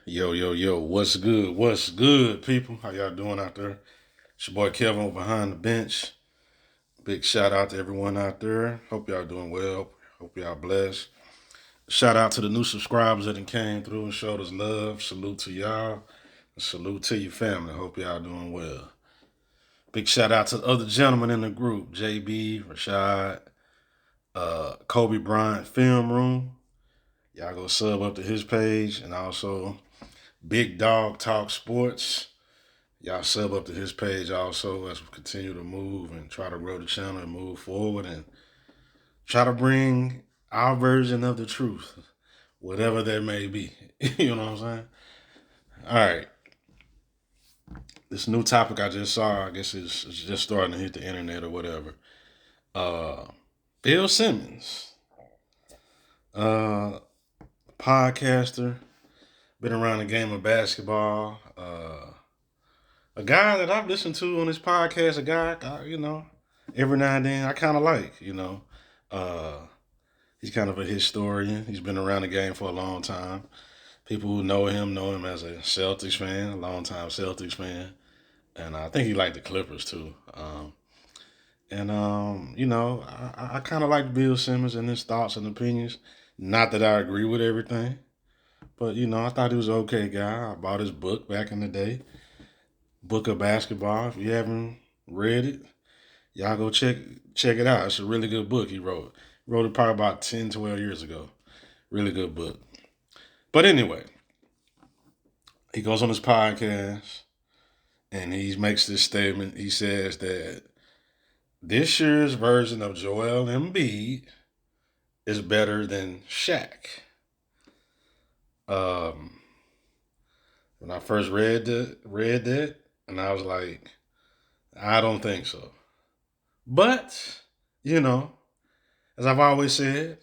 Yo, yo, yo, what's good? What's good, people? How y'all doing out there? It's your boy Kevin behind the bench. Big shout out to everyone out there. Hope y'all doing well. Hope y'all blessed. Shout out to the new subscribers that came through and showed us love. Salute to y'all. And salute to your family. Hope y'all doing well. Big shout out to the other gentlemen in the group. JB, Rashad, Kobe Bryant Film Room. Y'all go sub up to his page. And also Big Dog Talk Sports. Y'all sub up to his page also as we continue to move and try to grow the channel and move forward and try to bring our version of the truth, whatever that may be. You know what I'm saying? All right. This new topic I just saw, I guess it's just starting to hit the internet or whatever. Uh, Bill Simmons, uh, podcaster, been around the game of basketball. A guy that I've listened to on this podcast, a guy, every now and then I kind of like, Uh, he's kind of a historian. He's been around the game for a long time. People who know him as a Celtics fan, a long-time Celtics fan. And I think he liked the Clippers too. I kind of like Bill Simmons and his thoughts and opinions. Not that I agree with everything, but, I thought he was an okay guy. I bought his book back in the day, Book of Basketball. If you haven't read it, y'all go check it out. It's a really good book he wrote. He wrote it probably about 10, 12 years ago. Really good book. But anyway, he goes on his podcast and he makes this statement. He says that this year's version of Joel Embiid is better than Shaq. Um, when I first read that, and I was like, I don't think so. But, you know, as I've always said,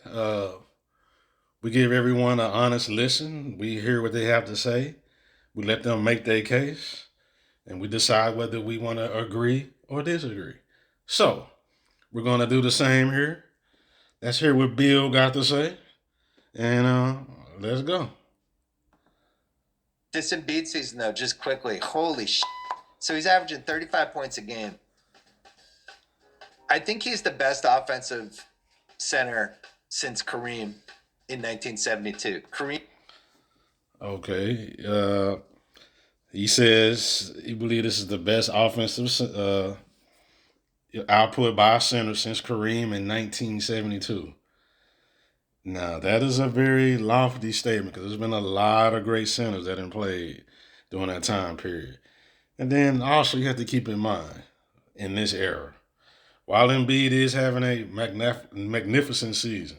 we give everyone an honest listen. We hear what they have to say. We let them make their case, and we decide whether we want to agree or disagree. So, we're going to do the same here. Let's hear what Bill got to say, and let's go. This Embiid season, though, just quickly, holy shit. So he's averaging 35 points a game. I think he's the best offensive center since Kareem in 1972. Kareem. Okay. He says he believes this is the best offensive output by a center since Kareem in 1972. Now, that is a very lofty statement because there's been a lot of great centers that have played during that time period. And then also, you have to keep in mind in this era, while Embiid is having a magnificent season,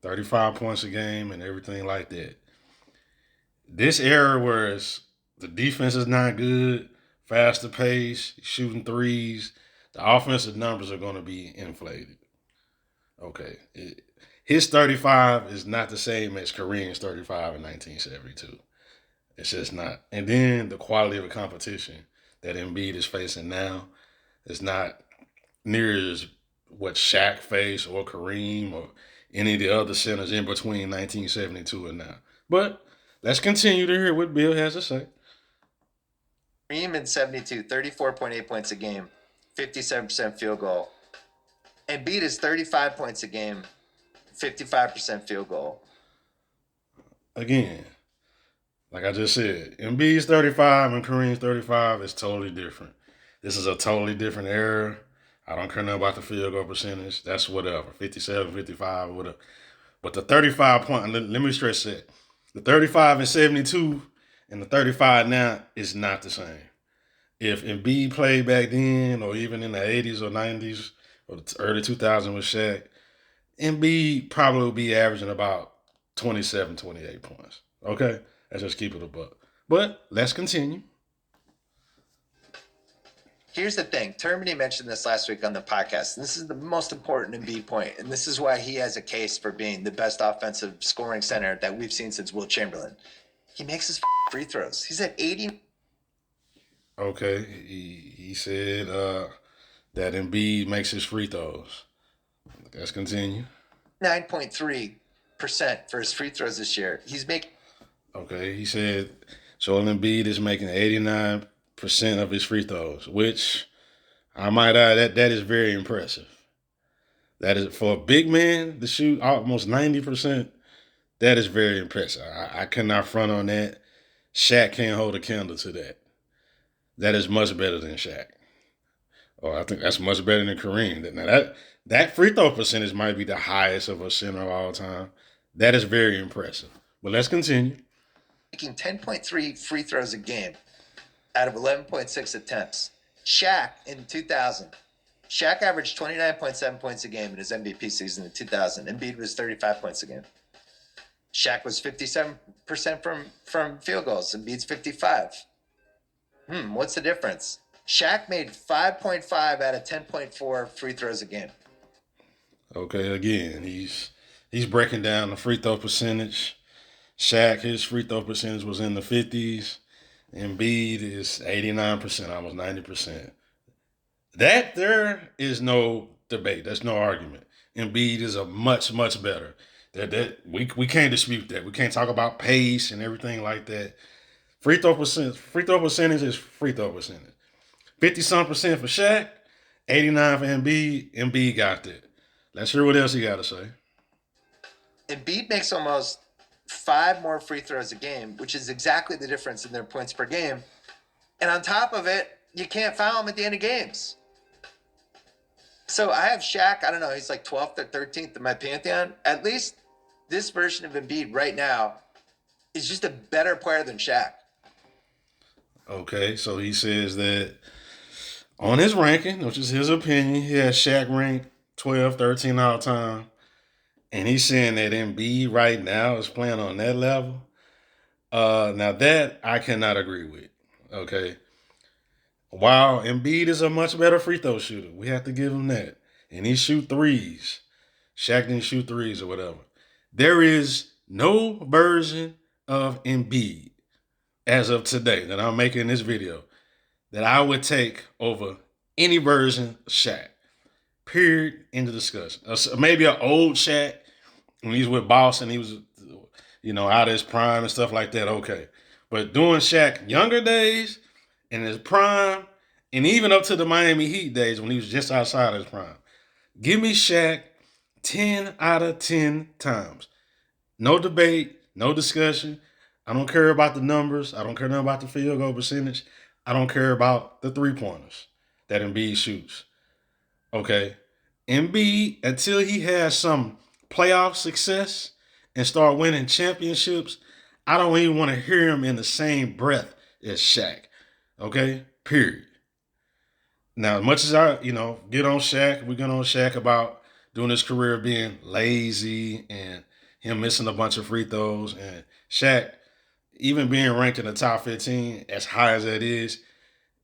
35 points a game and everything like that, this era where the defense is not good, faster pace, shooting threes, the offensive numbers are going to be inflated. Okay. His 35 is not the same as Kareem's 35 in 1972. It's just not. And then the quality of the competition that Embiid is facing now is not near as what Shaq faced or Kareem or any of the other centers in between 1972 and now. But let's continue to hear what Bill has to say. Kareem in 72, 34.8 points a game, 57% field goal. Embiid is 35 points a game, 55% field goal. Again, like I just said, Embiid's 35 and Kareem's 35 is totally different. This is a totally different era. I don't care nothing about the field goal percentage. That's whatever, 57, 55, whatever. But the 35 point, let me stress that. The 35 and 72 and the 35 now is not the same. If Embiid played back then or even in the 80s or 90s or the early 2000s with Shaq, Embiid probably would be averaging about 27, 28 points. Okay? Let's just keep it a buck. But let's continue. Here's the thing. Termini mentioned this last week on the podcast, and this is the most important Embiid point, and this is why he has a case for being the best offensive scoring center that we've seen since Will Chamberlain. He makes his free throws. He's at 80. Okay. He said that Embiid makes his free throws. Let's continue. 9.3% for his free throws this year. He's making. Okay, he said Joel Embiid is making 89% of his free throws, which I might add that is very impressive. That is for a big man to shoot almost 90%. That is very impressive. I cannot front on that. Shaq can't hold a candle to that. That is much better than Shaq. Or I think that's much better than Kareem. Now that free throw percentage might be the highest of a center of all time. That is very impressive. But let's continue. Making 10.3 free throws a game out of 11.6 attempts. Shaq in 2000. Shaq averaged 29.7 points a game in his MVP season in 2000. Embiid was 35 points a game. Shaq was 57% from field goals. Embiid's 55. What's the difference? Shaq made 5.5 out of 10.4 free throws a game. Okay, again, he's breaking down the free throw percentage. Shaq, his free throw percentage was in the 50s. Embiid is 89%, almost 90%. That there is no debate. That's no argument. Embiid is a much, much better. That we can't dispute that. We can't talk about pace and everything like that. Free throw percentage is free throw percentage. 50-some% for Shaq, 89 for Embiid. Embiid got that. Let's hear what else he got to say. Embiid makes almost 5 more free throws a game, which is exactly the difference in their points per game. And on top of it, you can't foul him at the end of games. So I have Shaq, I don't know, he's like 12th or 13th in my pantheon. At least this version of Embiid right now is just a better player than Shaq. Okay, so he says that on his ranking, which is his opinion, he has Shaq ranked 12, 13 all time. And he's saying that Embiid right now is playing on that level. Now that I cannot agree with. Okay. While Embiid is a much better free throw shooter, we have to give him that. And he shoot threes. Shaq didn't shoot threes or whatever. There is no version of Embiid as of today that I'm making this video that I would take over any version of Shaq. Period. End of discussion. Maybe an old Shaq when he's with Boston, he was, out of his prime and stuff like that. Okay, but doing Shaq younger days in his prime, and even up to the Miami Heat days when he was just outside of his prime, give me Shaq 10 out of 10 times. No debate, no discussion. I don't care about the numbers. I don't care nothing about the field goal percentage. I don't care about the 3-pointers that Embiid shoots. Okay. Embiid, until he has some playoff success and start winning championships, I don't even want to hear him in the same breath as Shaq. Okay? Period. Now, as much as I, get on Shaq, we get on Shaq about doing his career being lazy and him missing a bunch of free throws. And Shaq, even being ranked in the top 15, as high as that is,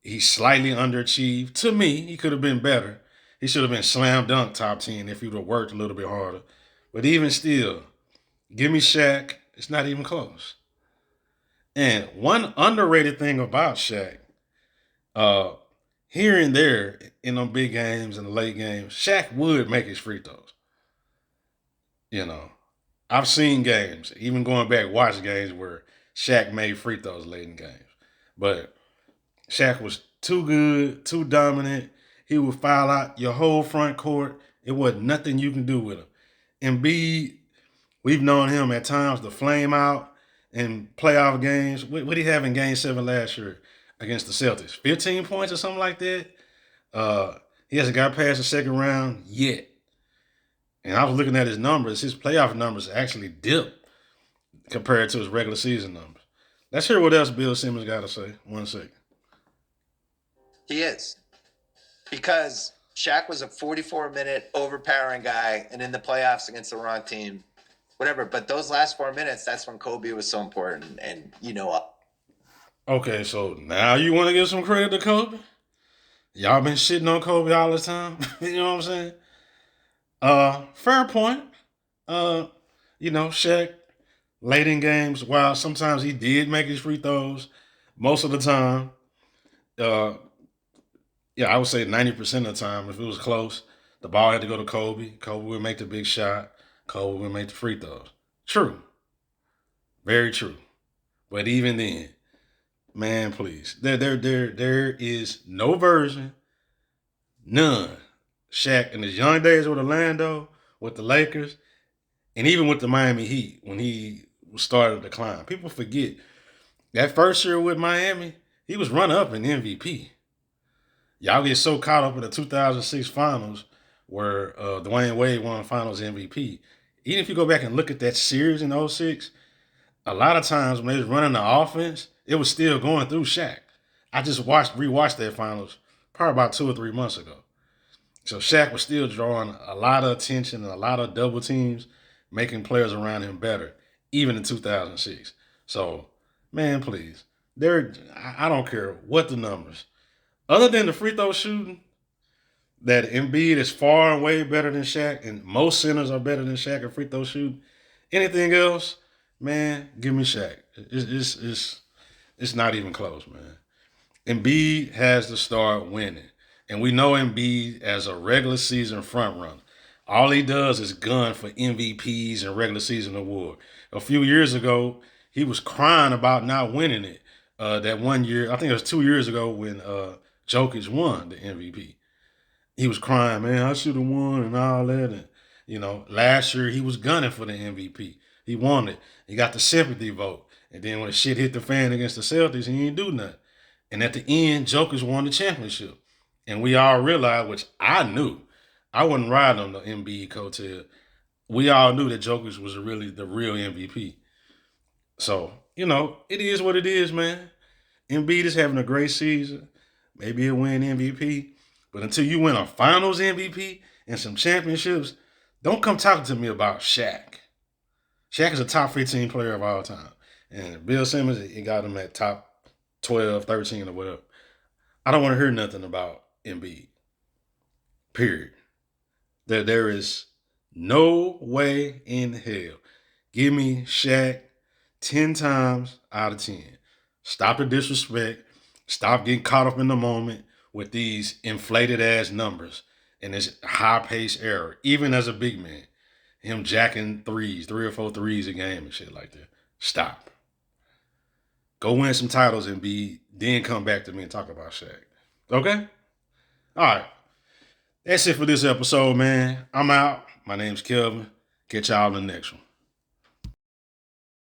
he's slightly underachieved. To me, he could have been better. He should have been slam dunk top 10 if he would have worked a little bit harder. But even still, give me Shaq. It's not even close. And one underrated thing about Shaq, here and there in them big games and the late games, Shaq would make his free throws. I've seen games, even going back watch games where Shaq made free throws late in games. But Shaq was too good, too dominant. He would foul out your whole front court. It wasn't nothing you can do with him. Embiid, we've known him at times to flame out in playoff games. What did he have in Game 7 last year against the Celtics? 15 points or something like that? He hasn't got past the second round yet. And I was looking at his numbers. His playoff numbers actually dipped compared to his regular season numbers. Let's hear what else Bill Simmons got to say. 1 second. He is. Because Shaq was a 44-minute overpowering guy, and in the playoffs against the wrong team, whatever. But those last 4 minutes, that's when Kobe was so important. And Okay, so now you want to give some credit to Kobe? Y'all been shitting on Kobe all the time. You know what I'm saying? Fair point. Shaq, late in games, while sometimes he did make his free throws, most of the time, I would say 90% of the time, if it was close, the ball had to go to Kobe. Kobe would make the big shot. Kobe would make the free throws. True. Very true. But even then, man, please, there is no version, none. Shaq in his young days with Orlando, with the Lakers, and even with the Miami Heat when he started to climb. People forget that first year with Miami, he was runner up in MVP. Y'all get so caught up in the 2006 finals where Dwayne Wade won finals MVP. Even if you go back and look at that series in '06, a lot of times when they was running the offense, it was still going through Shaq. I just rewatched that finals probably about 2 or 3 months ago. So Shaq was still drawing a lot of attention and a lot of double teams, making players around him better, even in 2006. So, man, please, I don't care what the numbers. Other than the free throw shooting, that Embiid is far and way better than Shaq, and most centers are better than Shaq at free throw shooting. Anything else, man, give me Shaq. It's not even close, man. Embiid has to start winning. And we know Embiid as a regular season front runner. All he does is gun for MVPs and regular season award. A few years ago, he was crying about not winning it. That one year, I think it was 2 years ago when Jokic won the MVP. He was crying, man, I should have won and all that. And, last year he was gunning for the MVP. He won it. He got the sympathy vote. And then when the shit hit the fan against the Celtics, he didn't do nothing. And at the end, Jokic won the championship. And we all realized, which I knew, I wasn't riding on the Embiid coattail. We all knew that Jokic was really the real MVP. So, it is what it is, man. Embiid is having a great season. Maybe he'll win MVP. But until you win a finals MVP and some championships, don't come talking to me about Shaq. Shaq is a top 15 player of all time. And Bill Simmons, he got him at top 12, 13, or whatever. I don't want to hear nothing about Embiid. Period. There is no way in hell. Give me Shaq 10 times out of 10. Stop the disrespect. Stop getting caught up in the moment with these inflated ass numbers and this high pace era. Even as a big man, him jacking threes, 3 or 4 threes a game and shit like that. Stop. Go win some titles and then come back to me and talk about Shaq. Okay? All right. That's it for this episode, man. I'm out. My name's Kelvin. Catch y'all in the next one.